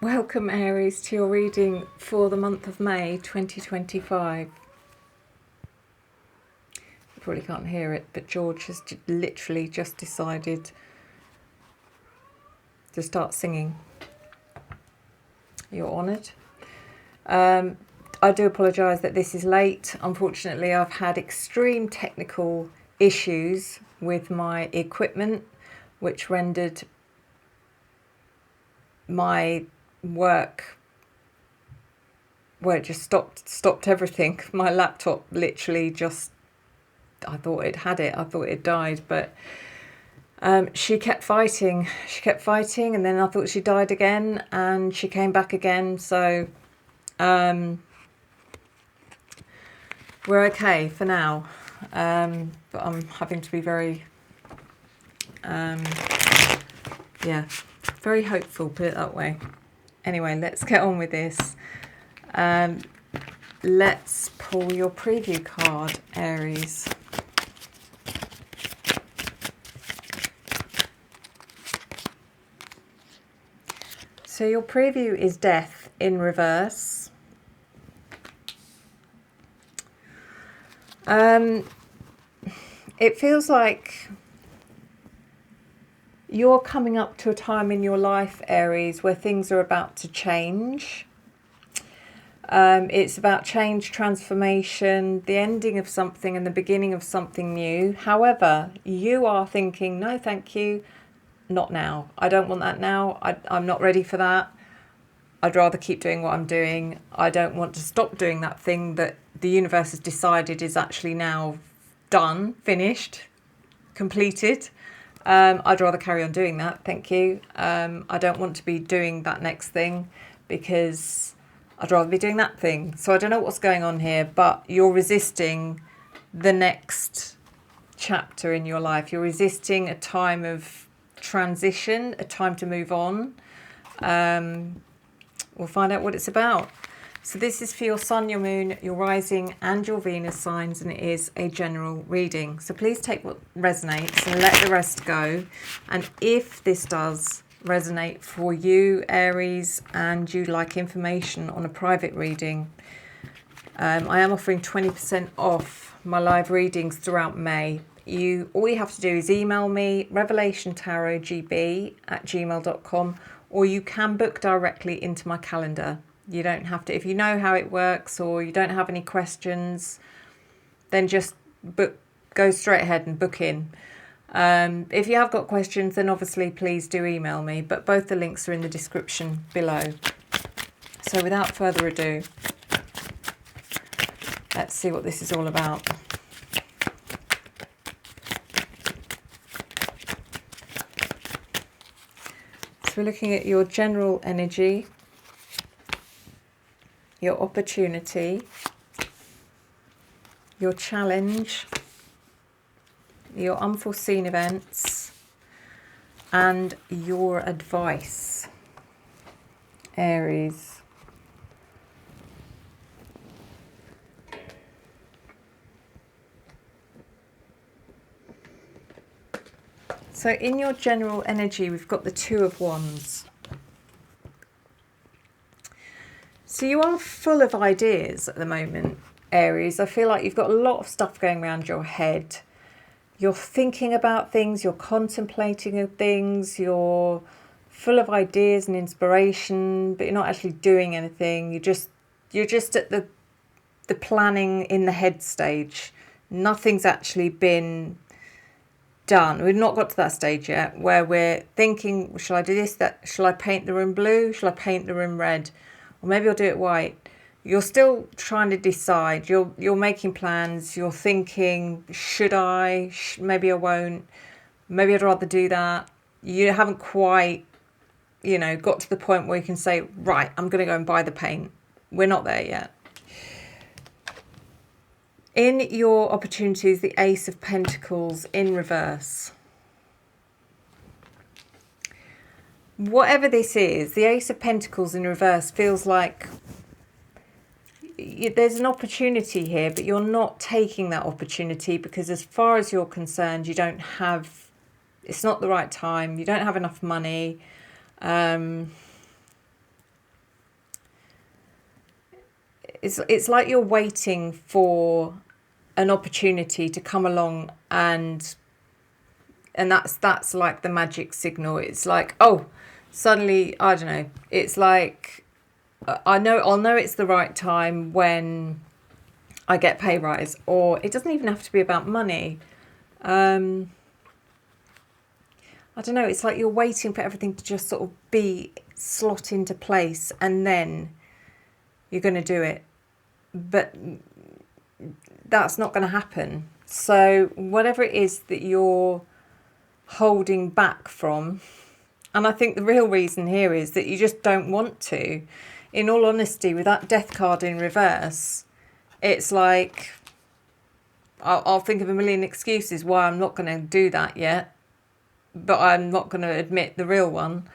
Welcome Aries to your reading for the month of May 2025. You probably can't hear it, but George has literally just decided to start singing. You're honoured. I do apologise that this is late. Unfortunately, I've had extreme technical issues with my equipment, which rendered my work, well, it just stopped everything. My laptop literally just, I thought it had it, I thought it died, but she kept fighting, and then I thought she died again, and she came back again, so we're okay for now, but I'm having to be very, very hopeful, put it that way. Anyway, let's get on with this. Let's pull your preview card, Aries. So your preview is Death in reverse. It feels like you're coming up to a time in your life, Aries, where things are about to change. It's about change, transformation, the ending of something and the beginning of something new. However, you are thinking, no, thank you, not now. I don't want that now. I'm not ready for that. I'd rather keep doing what I'm doing. I don't want to stop doing that thing that the universe has decided is actually now done, finished, completed. I'd rather carry on doing that, thank you. I don't want to be doing that next thing because I'd rather be doing that thing. So I don't know what's going on here, but you're resisting the next chapter in your life. You're resisting a time of transition, a time to move on. We'll find out what it's about. So this is for your sun, your moon, your rising and your Venus signs, and it is a general reading. So please take what resonates and let the rest go. And if this does resonate for you, Aries, and you'd like information on a private reading, I am offering 20% off my live readings throughout May. All you have to do is email me, revelationtarotgb@gmail.com, or you can book directly into my calendar. You don't have to, if you know how it works or you don't have any questions, then just go straight ahead and book in. If you have got questions, then obviously please do email me, but both the links are in the description below. So without further ado, let's see what this is all about. So we're looking at your general energy, your opportunity, your challenge, your unforeseen events, and your advice, Aries. So in your general energy, we've got the Two of Wands. So you are full of ideas at the moment, Aries. I feel like you've got a lot of stuff going around your head. You're thinking about things, you're contemplating things, you're full of ideas and inspiration, but you're not actually doing anything. You're just at the planning in the head stage. Nothing's actually been done. We've not got to that stage yet where we're thinking, shall I do this, that? Shall I paint the room blue? Shall I paint the room red? Or maybe I'll do it white. You're still trying to decide. You're making plans. You're thinking, should I? Maybe I won't. Maybe I'd rather do that. You haven't quite, got to the point where you can say, right, I'm going to go and buy the paint. We're not there yet. In your opportunities, the Ace of Pentacles in reverse. Whatever this is, the Ace of Pentacles in reverse feels like there's an opportunity here, but you're not taking that opportunity because as far as you're concerned, you don't have, it's not the right time, you don't have enough money, it's like you're waiting for an opportunity to come along, and that's like the magic signal. It's like, oh, suddenly, I don't know, it's like I'll know it's the right time when I get pay rise, or it doesn't even have to be about money. I don't know, it's like you're waiting for everything to just sort of slot into place, and then you're going to do it. But that's not going to happen. So whatever it is that you're holding back from, and I think the real reason here is that you just don't want to. In all honesty, with that death card in reverse, it's like I'll think of a million excuses why I'm not going to do that yet, but I'm not going to admit the real one.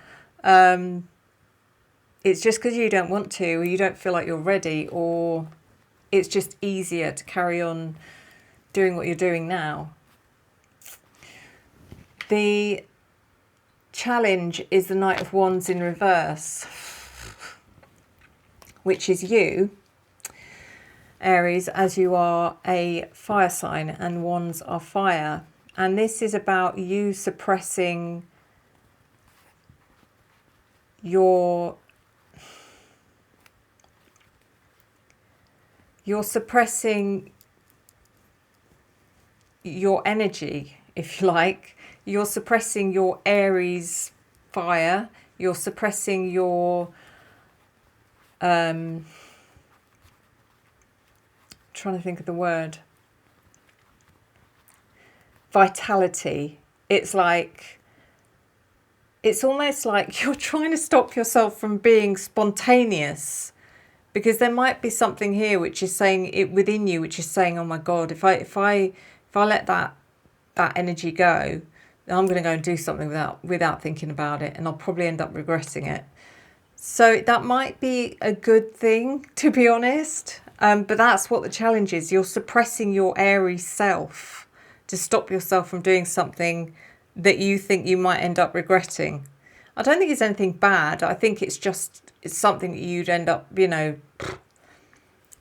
It's just because you don't want to, or you don't feel like you're ready, or it's just easier to carry on doing what you're doing now. The challenge is the Knight of Wands in reverse, which is you, Aries, as you are a fire sign and wands are fire. And this is about you suppressing you're suppressing your energy, if you like. You're suppressing your Aries fire. You're suppressing your trying to think of the word, vitality. It's almost like you're trying to stop yourself from being spontaneous, because there might be something here which is saying it within you, which is saying, oh my God, if I let that energy go, then I'm going to go and do something without thinking about it, and I'll probably end up regretting it. So that might be a good thing, to be honest. But that's what the challenge is. You're suppressing your Aries self to stop yourself from doing something that you think you might end up regretting. I don't think it's anything bad. I think it's something that you'd end up,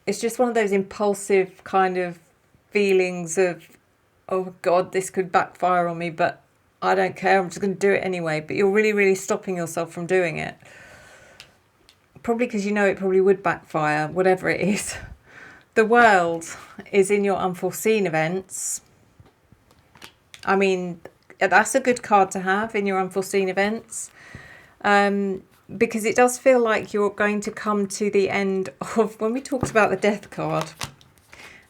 it's just one of those impulsive kind of feelings of, oh God, this could backfire on me, but I don't care, I'm just going to do it anyway. But you're really, really stopping yourself from doing it. Probably because you know it probably would backfire, whatever it is. The World is in your unforeseen events. I mean, that's a good card to have in your unforeseen events. Because it does feel like you're going to come to the end of, when we talked about the Death card,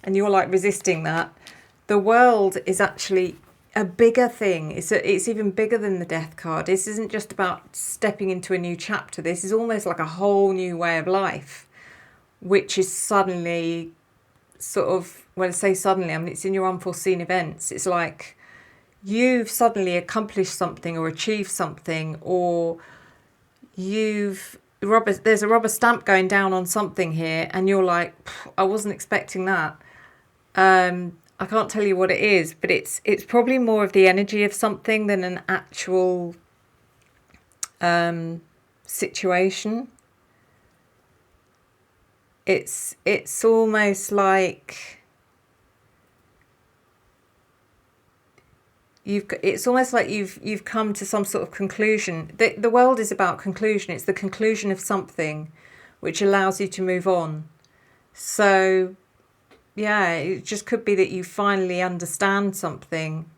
and you're like resisting that, the World is actually a bigger thing. It's even bigger than the Death card. This isn't just about stepping into a new chapter. This is almost like a whole new way of life, which is suddenly sort of, when I say suddenly, I mean, it's in your unforeseen events. It's like you've suddenly accomplished something or achieved something, or there's a rubber stamp going down on something here, and you're like, I wasn't expecting that. I can't tell you what it is, but it's probably more of the energy of something than an actual situation. It's almost like you've come to some sort of conclusion. The World is about conclusion. It's the conclusion of something which allows you to move on. So yeah, it just could be that you finally understand something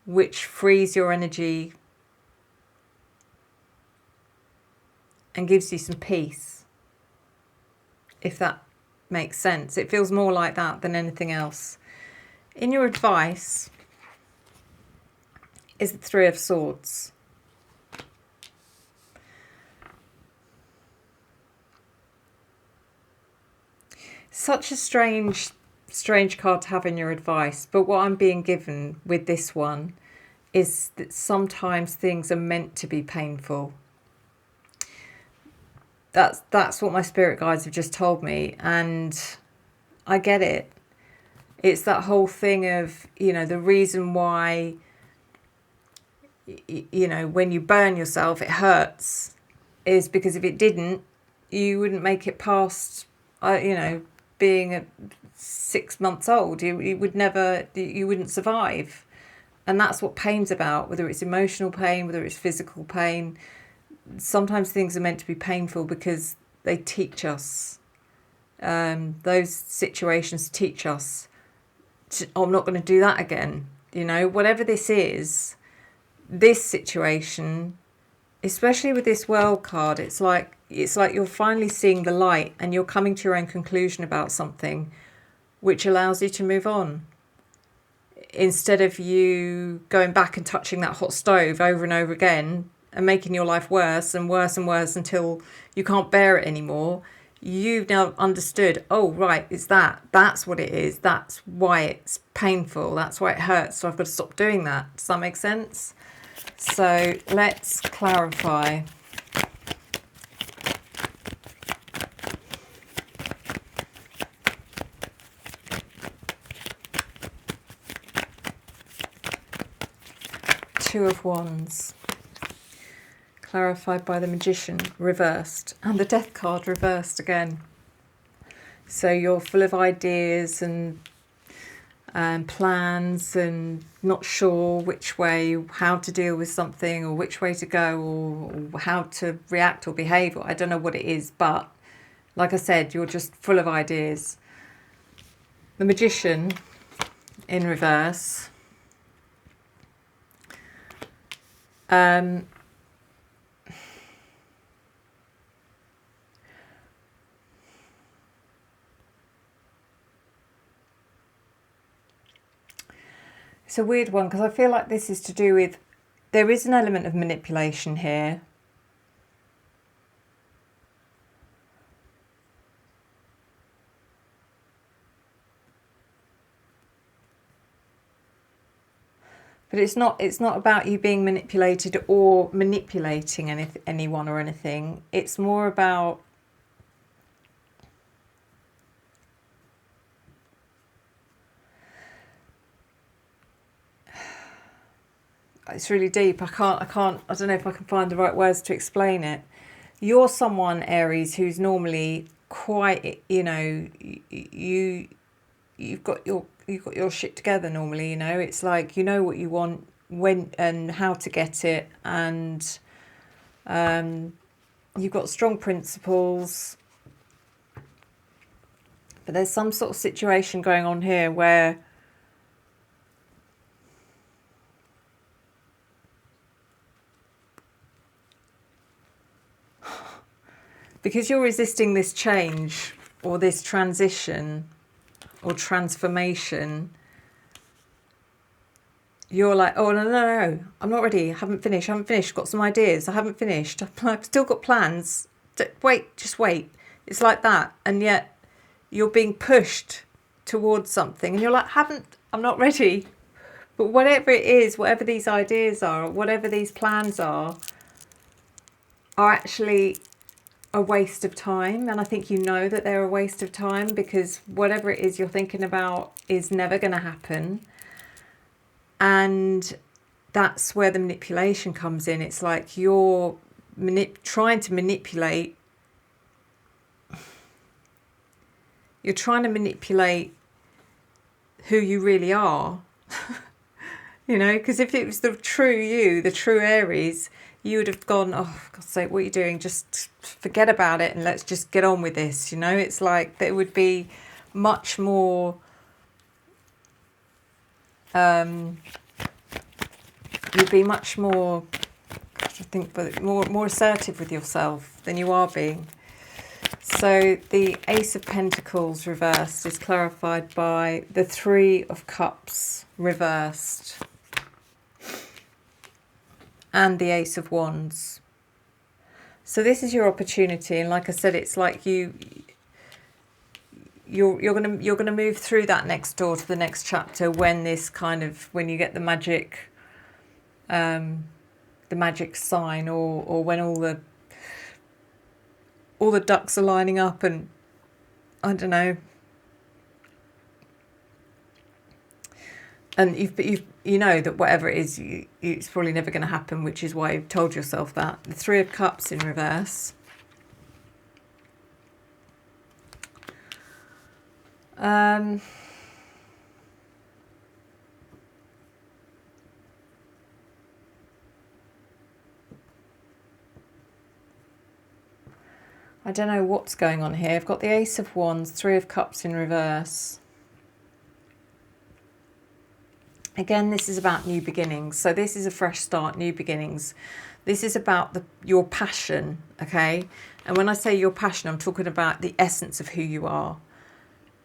which frees your energy and gives you some peace, if that makes sense. It feels more like that than anything else. In your advice is the Three of Swords. Such a strange card to have in your advice, but what I'm being given with this one is that sometimes things are meant to be painful. That's what my spirit guides have just told me, and I get it. It's that whole thing of, the reason why, when you burn yourself, it hurts, is because if it didn't, you wouldn't make it past you know, being 6 months old, you wouldn't survive. And that's what pain's about, whether it's emotional pain, whether it's physical pain. Sometimes things are meant to be painful because they teach us. Those situations teach us, I'm not going to do that again. You know, whatever this is, this situation, especially with this World card, it's like you're finally seeing the light and you're coming to your own conclusion about something, which allows you to move on. Instead of you going back and touching that hot stove over and over again and making your life worse and worse and worse until you can't bear it anymore, you've now understood, oh, right, it's that's what it is. That's why it's painful. That's why it hurts. So I've got to stop doing that. Does that make sense? So let's clarify. Two of Wands, clarified by the Magician reversed, and the Death card reversed again. So you're full of ideas and plans and not sure which way, how to deal with something or which way to go or how to react or behave, or I don't know what it is, but like I said, you're just full of ideas. The Magician in reverse. It's a weird one because I feel like this is to do with, there is an element of manipulation here. But it's not about you being manipulated or manipulating anyone or anything. It's more about it's really deep. I don't know if I can find the right words to explain it. You're someone, Aries, who's normally quite, you know, you've got your shit together normally, you know. It's like you know what you want, when and how to get it, and you've got strong principles. But there's some sort of situation going on here where because you're resisting this change or this transition or transformation, you're like, oh, no, I'm not ready. I haven't finished. Got some ideas. I haven't finished. I've still got plans. Just wait. It's like that. And yet you're being pushed towards something and you're like, I'm not ready. But whatever it is, whatever these ideas are, whatever these plans are actually a waste of time. And I think you know that they're a waste of time because whatever it is you're thinking about is never going to happen. And that's where the manipulation comes in. It's like you're trying to manipulate. You're trying to manipulate who you really are. You know, because if it was the true you, the true Aries, you would have gone, oh, for God's sake, what are you doing? Just forget about it and let's just get on with this. You know, it's like there would be much more, you'd be much more, I think, but more assertive with yourself than you are being. So the Ace of Pentacles reversed is clarified by the Three of Cups reversed. And the Ace of Wands. So this is your opportunity, and like I said, it's like you're gonna move through that next door to the next chapter when you get the magic sign, or when all the ducks are lining up, and I don't know. And you know that whatever it is, it's probably never going to happen, which is why you've told yourself that. The Three of Cups in reverse. Um, I don't know what's going on here. I've got the Ace of Wands, Three of Cups in reverse. Again, this is about new beginnings. So this is a fresh start, new beginnings. This is about your passion, okay? And when I say your passion, I'm talking about the essence of who you are.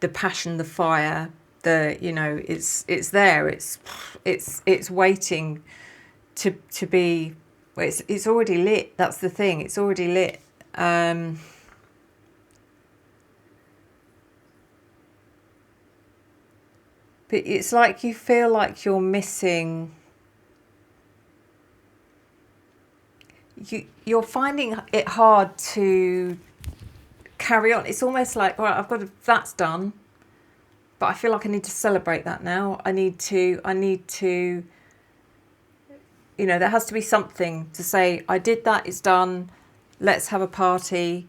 The passion, the fire, it's there. It's waiting to be. It's already lit. That's the thing. It's already lit. But it's like you feel like you're missing. You're finding it hard to carry on. It's almost like, all right, that's done, but I feel like I need to celebrate that now. I need to, there has to be something to say, I did that, it's done, let's have a party,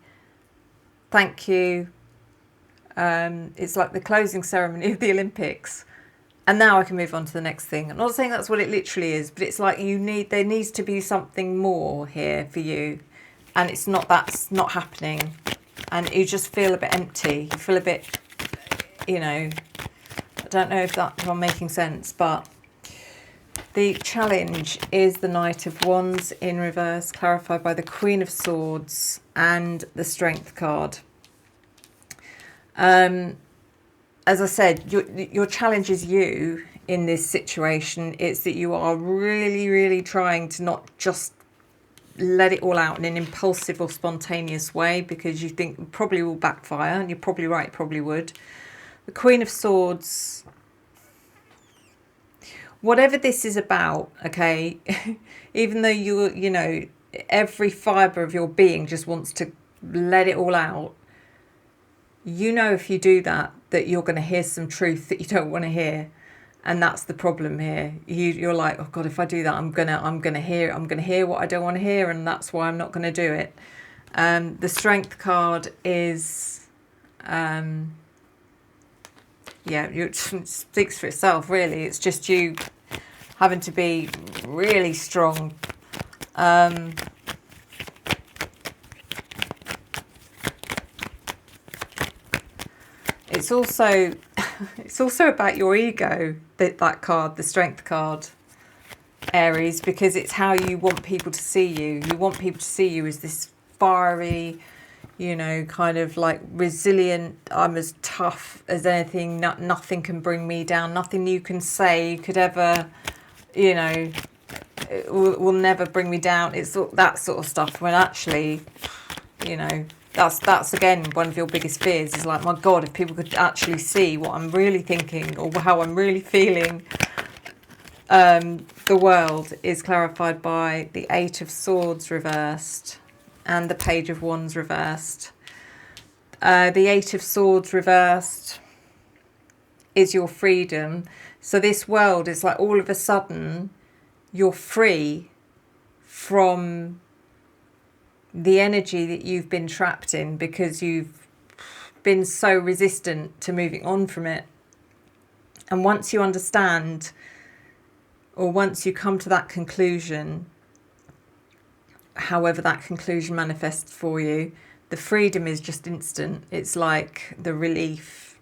thank you. It's like the closing ceremony of the Olympics. And now I can move on to the next thing. I'm not saying that's what it literally is, but it's like there needs to be something more here for you. And that's not happening. And you just feel a bit empty. You feel a bit, I don't know if I'm making sense, but the challenge is the Knight of Wands in reverse, clarified by the Queen of Swords and the Strength card. As I said, your challenge is you in this situation. It's that you are really, really trying to not just let it all out in an impulsive or spontaneous way, because you think it probably will backfire, and you're probably right, it probably would. The Queen of Swords, whatever this is about, okay, even though every fibre of your being just wants to let it all out, if you do that you're going to hear some truth that you don't want to hear. And that's the problem here. You're like, oh God, if I do that, I'm gonna hear what I don't want to hear, and that's why I'm not going to do it. The Strength card is, it speaks for itself, really. It's just you having to be really strong. It's also about your ego, that card, the Strength card, Aries, because it's how you want people to see you. You want people to see you as this fiery, kind of like resilient, I'm as tough as anything, nothing can bring me down, nothing you can say could ever, will never bring me down. It's that sort of stuff, when actually, that's again one of your biggest fears, is like, my God, if people could actually see what I'm really thinking or how I'm really feeling. The world is clarified by the Eight of Swords reversed and the Page of Wands reversed. The Eight of Swords reversed is your freedom. So this world is like, all of a sudden you're free from the energy that you've been trapped in, because you've been so resistant to moving on from it. And once you understand, or once you come to that conclusion, however that conclusion manifests for you, the freedom is just instant. It's like the relief.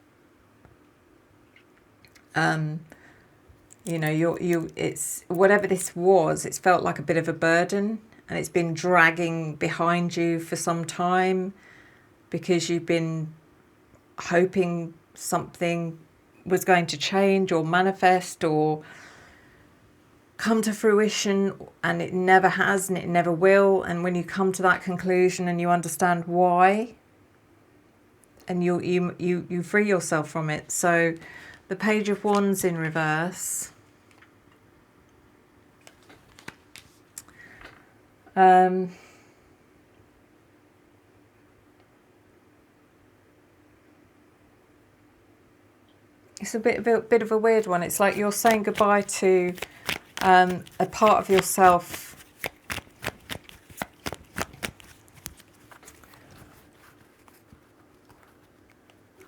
It's whatever this was, it's felt like a bit of a burden. And it's been dragging behind you for some time, because you've been hoping something was going to change or manifest or come to fruition, and it never has, and it never will. And when you come to that conclusion and you understand why, and you free yourself from it. So the Page of Wands in reverse. It's a bit of a weird one. It's like you're saying goodbye to a part of yourself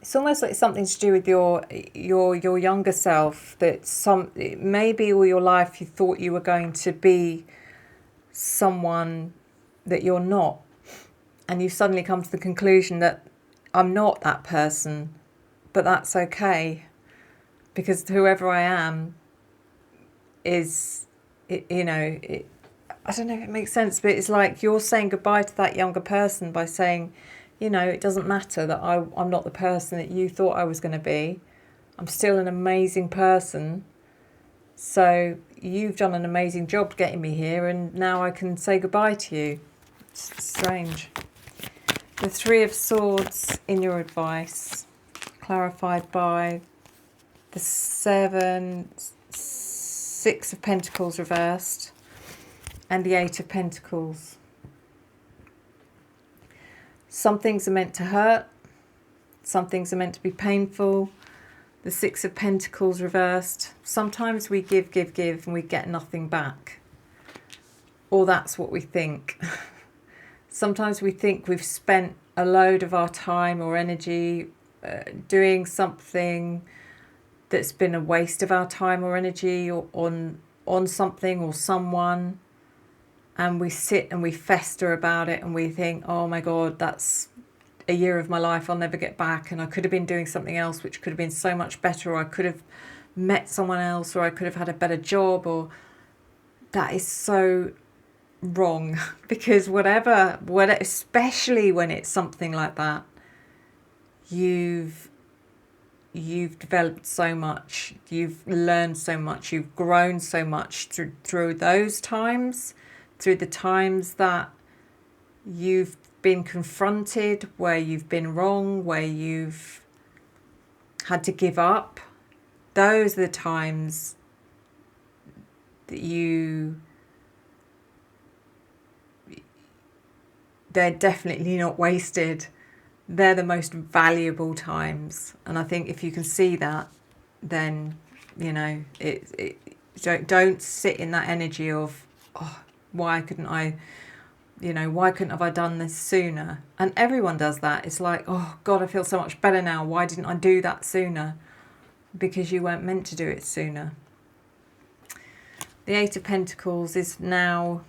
it's almost like something to do with your younger self, that maybe all your life you thought you were going to be someone that you're not, and you've suddenly come to the conclusion that I'm not that person, but that's okay, because whoever I am is, I don't know if it makes sense, but it's like you're saying goodbye to that younger person by saying, it doesn't matter that I'm not the person that you thought I was going to be. I'm still an amazing person. So you've done an amazing job getting me here, and now I can say goodbye to you. It's strange. The Three of Swords in your advice, clarified by the Six of Pentacles reversed, and the Eight of Pentacles. Some things are meant to hurt. Some things are meant to be painful. The Six of Pentacles reversed. Sometimes we give, and we get nothing back. Or that's what we think. Sometimes we think we've spent a load of our time or energy doing something that's been a waste of our time or energy, or on something or someone, and we sit and we fester about it, and we think, oh my God, that's a year of my life I'll never get back, and I could have been doing something else which could have been so much better, or I could have met someone else, or I could have had a better job. Or that is so wrong, because whatever, especially when it's something like that, you've developed so much, you've learned so much, you've grown so much through those times, through the times that you've been confronted, where you've been wrong, where you've had to give up. Those are the times that they're definitely not wasted. They're the most valuable times. And I think if you can see that, then, don't sit in that energy of, oh, why couldn't I have I done this sooner? And everyone does that. It's like, oh God, I feel so much better now. Why didn't I do that sooner? Because you weren't meant to do it sooner. The Eight of Pentacles is now,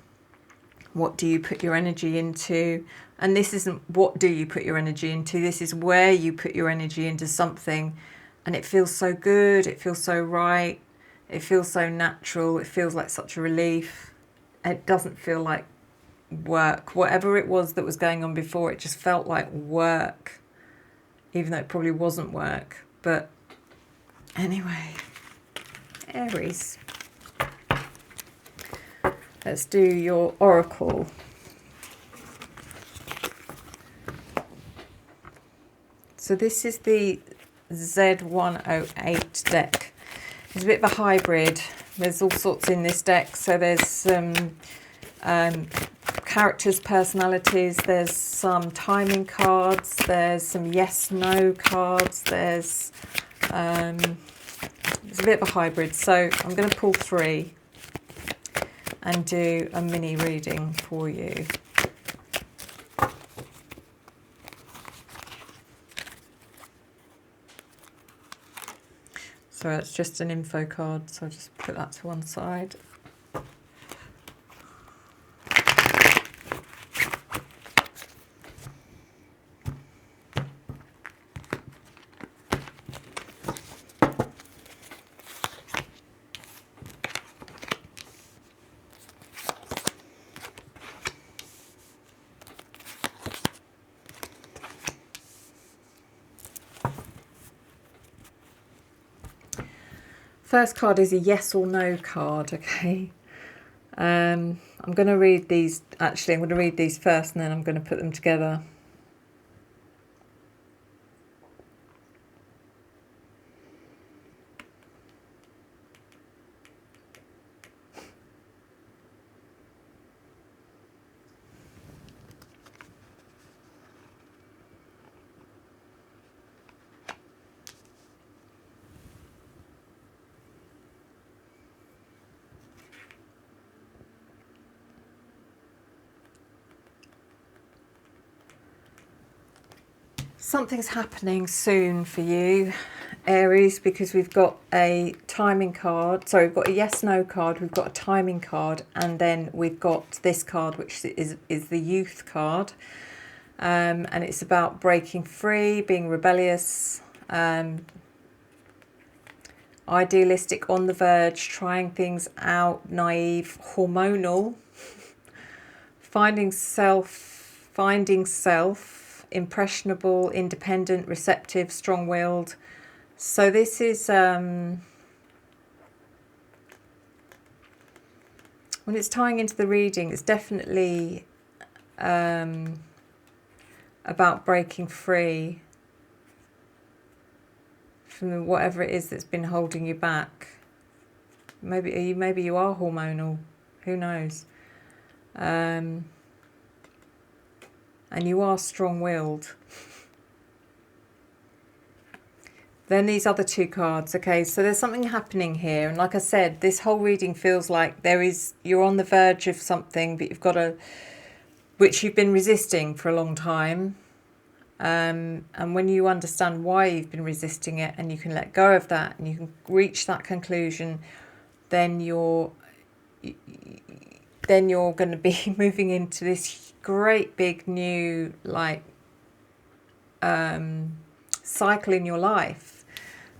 what do you put your energy into? And this isn't what do you put your energy into, this is where you put your energy into something, and it feels so good, it feels so right, it feels so natural, it feels like such a relief. It doesn't feel like work. Whatever it was that was going on before, it just felt like work, even though it probably wasn't work. But anyway, Aries, let's do your oracle. So this is the Z108 deck. It's a bit of a hybrid. There's all sorts in this deck. So there's some characters, personalities, there's some timing cards, there's some yes-no cards, it's a bit of a hybrid. So I'm going to pull 3 and do a mini reading for you. So it's just an info card, so I'll just put that to one side. First card is a yes or no card, okay? I'm going to read these, actually I'm going to read these first, and then I'm going to put them together. something's happening soon for you, Aries, because we've got a timing card. Sorry, we've got a yes/no card, we've got a timing card, and then we've got this card, which is the youth card. And it's about breaking free, being rebellious, idealistic, on the verge, trying things out, naive, hormonal, finding self, impressionable, independent, receptive, strong-willed. So this is, when it's tying into the reading, it's definitely about breaking free from whatever it is that's been holding you back. Maybe you are hormonal, who knows? And you are strong-willed. Then these other two cards. Okay, so there's something happening here, and like I said, this whole reading feels like you're on the verge of something, but you've got which you've been resisting for a long time. And when you understand why you've been resisting it, and you can let go of that, and you can reach that conclusion, then you're going to be moving into this great big new cycle in your life,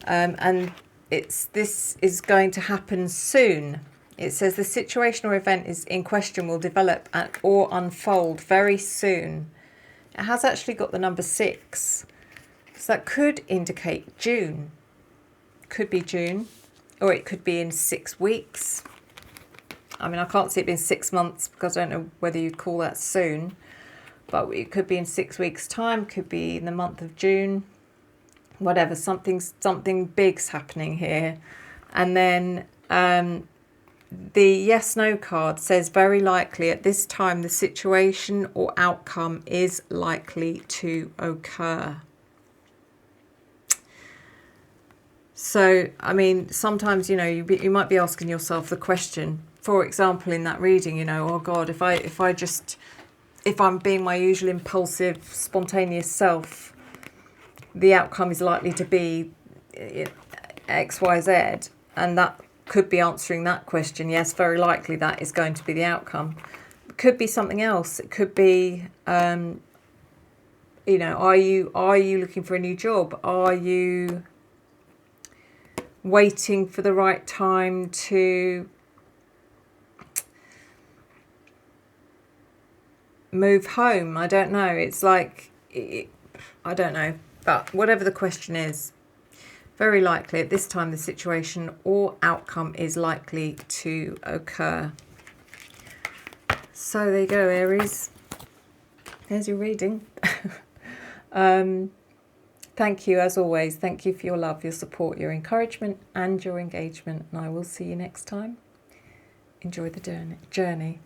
and this is going to happen soon. It says the situation or event is in question will develop or unfold very soon. It has actually got the number 6, so that could indicate June. Could be June, or it could be in 6 weeks. I mean, I can't see it being 6 months because I don't know whether you'd call that soon, but it could be in 6 weeks' time, could be in the month of June, whatever. Something big's happening here. And then the yes/no card says very likely at this time the situation or outcome is likely to occur. So, I mean, sometimes, you know, you might be asking yourself the question, for example, in that reading, you know, oh God, if I'm being my usual impulsive, spontaneous self, the outcome is likely to be X, Y, Z, and that could be answering that question. Yes, very likely that is going to be the outcome. It could be something else. It could be, you know, are you looking for a new job? Are you waiting for the right time to move home? I don't know. It's like, I don't know. But whatever the question is, very likely at this time the situation or outcome is likely to occur. So there you go, Aries. There's your reading. Thank you, as always. Thank you for your love, your support, your encouragement and your engagement. And I will see you next time. Enjoy the journey.